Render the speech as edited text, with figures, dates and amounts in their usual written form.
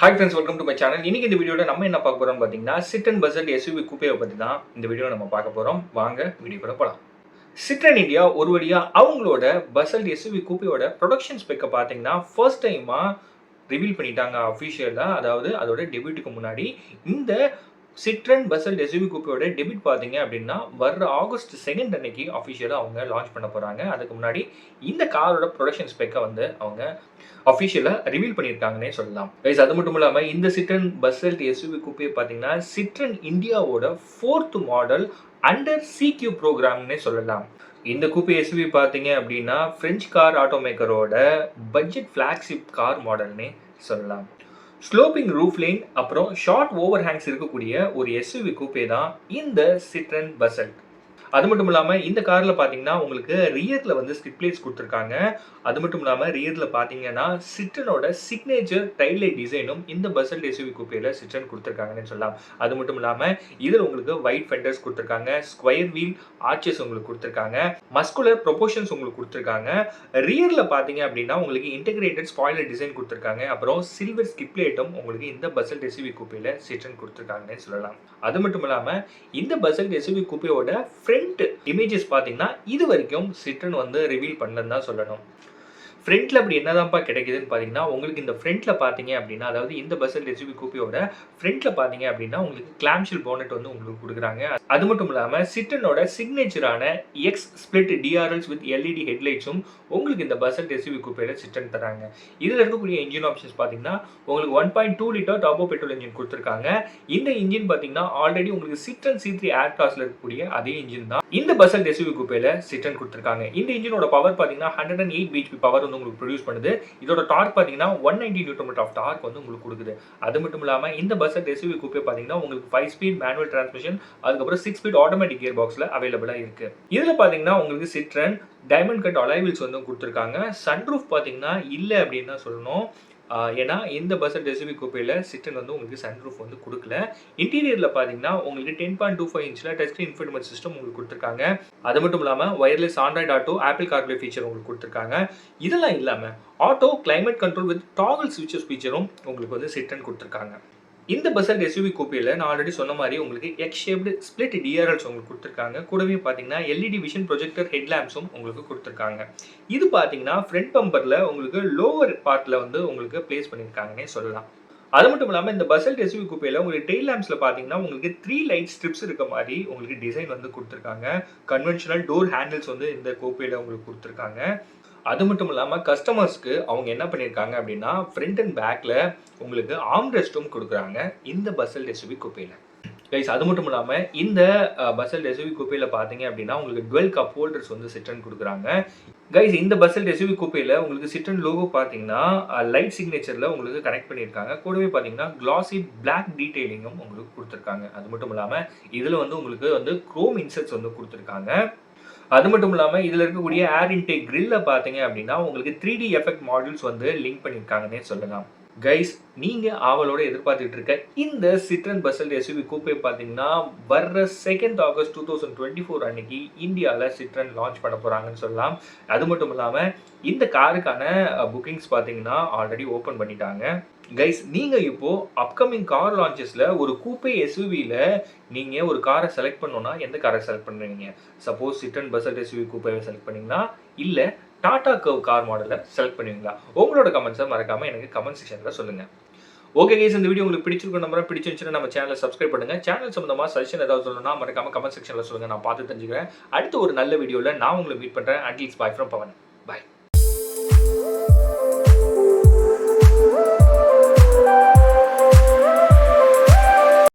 Hi friends, welcome to my channel. இன்னைக்கு இந்த வீடியோல நம்ம என்ன பார்க்க போறோம்னு பாத்தீங்கன்னா Citroen Buzz SUV கூப்பேவை பத்தி தான் இந்த வீடியோல நம்ம பார்க்க போறோம். வாங்க வீடியோக்குள்ள போலாம். Citroen India ஒரு வழியா அவங்களோட Buzz SUV கூப்பேவோட ப்ரொடக்ஷன் ஸ்பெக்க பாத்தீங்கன்னா ஃபர்ஸ்ட் டைமா ரிவீல் பண்ணிட்டாங்க அஃபிஷியலா. அதாவது அதோட டெபியூட்டுக்கு முன்னாடி இந்த Citroen Buzz SUV கூப்பேவோட டெபியூட் பாத்தீங்க அப்படின்னா வர்ற ஆகஸ்ட் 2 அன்னைக்கு அஃபிஷியலா அவங்க லான்ச் பண்ண போறாங்க. அதுக்கு முன்னாடி இந்த காரோட ப்ரொடக்ஷன் ஸ்பெக்க வந்து அவங்க அஃபிஷியலா ரிவீல் பண்ணியிருக்காங்கன்னே சொல்லலாம். கைஸ் அது மட்டும் இல்லாம இந்த Citroen Buzz SUV கூப்பே பாத்தீங்கன்னா Citroen இந்தியாவோட 4th மாடல் அண்டர் CQ ப்ரோக்ராம்னே சொல்லலாம். இந்த கூப்பே SUV பாத்தீங்க அப்படின்னா பிரெஞ்சு கார் ஆட்டோமேக்கரோட பட்ஜெட் ஃபிளாக்ஷிப் கார் மாடல்னே சொல்லலாம். ஸ்லோப்பிங் ரூஃப் லைன் அப்புறம் ஷார்ட் ஓவர் ஹேங்ஸ் இருக்கக்கூடிய ஒரு SUV கூப்பே தான் இந்த Citroen Buzz. அது மட்டும் இல்லாமல் இந்த காரில் பார்த்தீங்கன்னா உங்களுக்கு ரியரில் வந்து ஸ்கிட் பிளேட்ஸ் கொடுத்துருக்காங்க. அது மட்டும் இல்லாமல் ரியரில் பார்த்தீங்கன்னா சிட்ரனோட சிக்னேச்சர் டைல் லைட் டிசைனும் இந்த Buzz SUV கூப்பேயில் சிட்ரன் கொடுத்துருக்காங்கன்னு சொல்லலாம். அது மட்டும் இல்லாமல் இதில் உங்களுக்கு ஒயிட் ஃபெண்டர்ஸ் கொடுத்துருக்காங்க, ஸ்கொயர் வீல் ஆர்ச்சஸ் உங்களுக்கு கொடுத்துருக்காங்க, மஸ்குலர் ப்ரொபோர்ஷன்ஸ் உங்களுக்கு கொடுத்துருக்காங்க. ரியரில் பார்த்தீங்க அப்படின்னா உங்களுக்கு இன்டெகிரேட்டட் ஸ்பாய்லர் டிசைன் கொடுத்துருக்காங்க. அப்புறம் சில்வர் ஸ்கிட் பிளேட்டும் உங்களுக்கு இந்த Buzz SUV கூப்பேயில் சிட்ரன் கொடுத்துருக்காங்கன்னு சொல்லலாம். அது மட்டும் இல்லாமல் இந்த Buzz SUV கூப்பேயோட ஃப்ரண்ட் இமேஜஸ் பார்த்தீங்கன்னா இது வரைக்கும் Citroen வந்து ரிவீல் பண்ணலன்னு தான் சொல்லணும். ஃப்ரண்ட்ல அப்படி என்னதான்ப்பா கிடைக்குதுன்னு பார்த்தீங்கன்னா உங்களுக்கு இந்த ஃப்ரண்ட்ல பார்த்தீங்க அப்படின்னா அதாவது இந்த Buzz SUV கூப்பேயோட ஃப்ரண்ட்ல பார்த்தீங்க அப்படின்னா உங்களுக்கு கிளாம்ஷெல் போனட் வந்து உங்களுக்கு கொடுக்குறாங்க. அது மட்டும் இல்லாமல் Citroenோட சிக்னேச்சரான X split DRLs with LED ஹெட்லைட்ஸும் உங்களுக்கு இந்த Buzz SUV கூப்பேல Citroen தராங்க. இதில் இருக்கக்கூடிய இன்ஜின் ஆப்ஷன்ஸ் பார்த்தீங்கன்னா உங்களுக்கு 1.2 லிட்டர் டர்போ பெட்ரோல் இன்ஜின் கொடுத்துருக்காங்க. இந்த இன்ஜின் பார்த்தீங்கன்னா ஆல்ரெடி உங்களுக்கு Citroen C3 ஏர் கிளாஸ்ல இருக்கக்கூடிய அதே இன்ஜின் தான் இந்த Buzz SUV கூப்பேல Citroen கொடுத்துருக்காங்க. இந்த இன்ஜினோட பவர் பார்த்தீங்கன்னா 108 bhp பவர் வந்து உங்களுக்கு ப்ரொடியூஸ் பண்ணுது. இதோட டார்க் பார்த்தீங்கன்னா 190 நியூட்டன் ஆஃப் டார்க் வந்து உங்களுக்கு கொடுக்குது. அது மட்டும் இல்லாமல் இந்த Buzz SUV கூப்பே பார்த்தீங்கன்னா உங்களுக்கு 5 ஸ்பீட் மேனுவல் டிரான்ஸ்மிஷன் அதுக்கப்புறம் 6 ஸ்பீட் ஆட்டோமேட்டிக் கியர் பாக்ஸ்ல அவைலபிளா இருக்கு. இதுல பாத்தீங்கன்னா உங்களுக்கு Citroen diamond cut alloy wheels வந்து கொடுத்துருக்காங்க. சன்ரூஃப் பாத்தீங்கன்னா இல்லை அப்படின்னு தான் சொல்லணும். ஏன்னா இந்த Buzz SUV கூப்பேல Citroen வந்து உங்களுக்கு சன்ரூஃப் வந்து கொடுக்கல. இன்டீரியரில் பார்த்தீங்கன்னா உங்களுக்கு 10.25 இன்ச்சில் டச் ஸ்க்ரீன் இன்ஃபோடெயின்மென்ட் சிஸ்டம் உங்களுக்கு கொடுத்துருக்காங்க. அது மட்டும் இல்லாமல் wireless Android Auto Apple CarPlay feature உங்களுக்கு கொடுத்துருக்காங்க. இதெல்லாம் இல்லாமல் auto climate control with toggle ஸ்விட்சஸ் ஃபீச்சரும் உங்களுக்கு வந்து Citroen கொடுத்துருக்காங்க. இந்த Buzz SUV கூப்பேல நான் ஆல்ரெடி சொன்ன மாதிரி உங்களுக்கு எக்ஸ் ஷேப்டு ஸ்பிளிட் DRLs உங்களுக்கு கொடுத்துருக்காங்க. கூடவே பார்த்தீங்கன்னா LED விஷன் ப்ரொஜெக்டர் ஹெட்லாம்ப்ஸும் உங்களுக்கு கொடுத்துருக்காங்க. இது பார்த்தீங்கன்னா ஃப்ரண்ட் பம்பரில் உங்களுக்கு லோவர் பார்ட்டில் வந்து உங்களுக்கு பிளேஸ் பண்ணியிருக்காங்கன்னே சொல்லலாம். அது மட்டும் இல்லாமல் இந்த Buzz SUV கூப்பேல உங்களுக்கு டெயில் லேம்ப்ஸில் பார்த்தீங்கன்னா உங்களுக்கு 3 லைட் ஸ்ட்ரிப்ஸ் இருக்க மாதிரி உங்களுக்கு டிசைன் வந்து கொடுத்துருக்காங்க. கன்வென்ஷனல் டோர் ஹேண்டில்ஸ் வந்து இந்த கூப்பேல உங்களுக்கு கொடுத்துருக்காங்க. அது மட்டும் இல்லாமல் கஸ்டமர்ஸ்க்கு அவங்க என்ன பண்ணியிருக்காங்க அப்படின்னா ஃப்ரண்ட் அண்ட் பேக்கில் உங்களுக்கு ஆர்ம்ரெஸ்ட்டும் கொடுக்குறாங்க இந்த Buzz SUV கூப்பேல. கைஸ் அது மட்டும் இல்லாமல் இந்த Buzz SUV கூப்பேல பார்த்தீங்க அப்படின்னா உங்களுக்கு டுவெல் கப் ஹோல்டர்ஸ் வந்து Citroen கொடுக்குறாங்க. கைஸ் இந்த Buzz SUV கூப்பேல உங்களுக்கு Citroen லோகோ பார்த்தீங்கன்னா லைட் சிக்னேச்சரில் உங்களுக்கு கனெக்ட் பண்ணியிருக்காங்க. கூடவே பார்த்தீங்கன்னா கிளாசி பிளாக் டீடைலிங்கும் உங்களுக்கு கொடுத்துருக்காங்க. அது மட்டும் இல்லாமல் இதில் வந்து உங்களுக்கு வந்து குரோம் இன்செட்ஸ் வந்து கொடுத்துருக்காங்க. அது மட்டும் இல்லாமல் இதில் இருக்கக்கூடிய ஏர் இன்டேக் கிரில்ல பார்த்தீங்க அப்படின்னா உங்களுக்கு 3D எஃபெக்ட் மாடியூல்ஸ் வந்து லிங்க் பண்ணியிருக்காங்கன்னே சொல்லலாம். கைஸ் நீங்கள் ஆவலோட எதிர்பார்த்துட்டு இருக்க இந்த Citroen Buzz SUV கூப்பே பார்த்தீங்கன்னா வர்ற 2 ஆகஸ்ட் 2024 அன்னைக்கு இந்தியாவில் Citroen லான்ச் பண்ண போகிறாங்கன்னு சொல்லலாம். அது மட்டும் இல்லாமல் இந்த காருக்கான புக்கிங்ஸ் பார்த்தீங்கன்னா ஆல்ரெடி ஓப்பன் பண்ணிட்டாங்க. கைஸ் நீங்கள் இப்போது அப்கமிங் கார் லான்ச்சஸில் ஒரு கூப்பே SUVயில் நீங்கள் ஒரு காரை செலக்ட் பண்ணணுன்னா எந்த காரை செலக்ட் பண்ணுவீங்க? சப்போஸ் Citroen Buzz SUV கூப்பேவை செலக்ட் பண்ணிங்கன்னா இல்லை டாடா கர்வ் கார் மாடலை செலக்ட் பண்ணுவீங்களா? உங்களோட கமெண்ட்ஸை மறக்காமல் எனக்கு கமெண்ட் செக்ஷனில் சொல்லுங்கள். ஓகே கைஸ், இந்த வீடியோ உங்களுக்கு பிடிச்சிருக்கும் நம்புறேன். பிடிச்சிருந்துச்சுன்னா நம்ம சேனலை சப்ஸ்கிரைப் பண்ணுங்கள். சேனல் சம்மந்தமாக சஜஷன் ஏதாவது சொல்லணும்னா மறக்காமல் கமெண்ட் செக்ஷனில் சொல்லுங்கள். நான் பார்த்து தெரிஞ்சுக்கிறேன். அடுத்த ஒரு நல்ல வீடியோவில் நான் உங்களை மீட் பண்ணுறேன். At least bye from Pavan. Bye.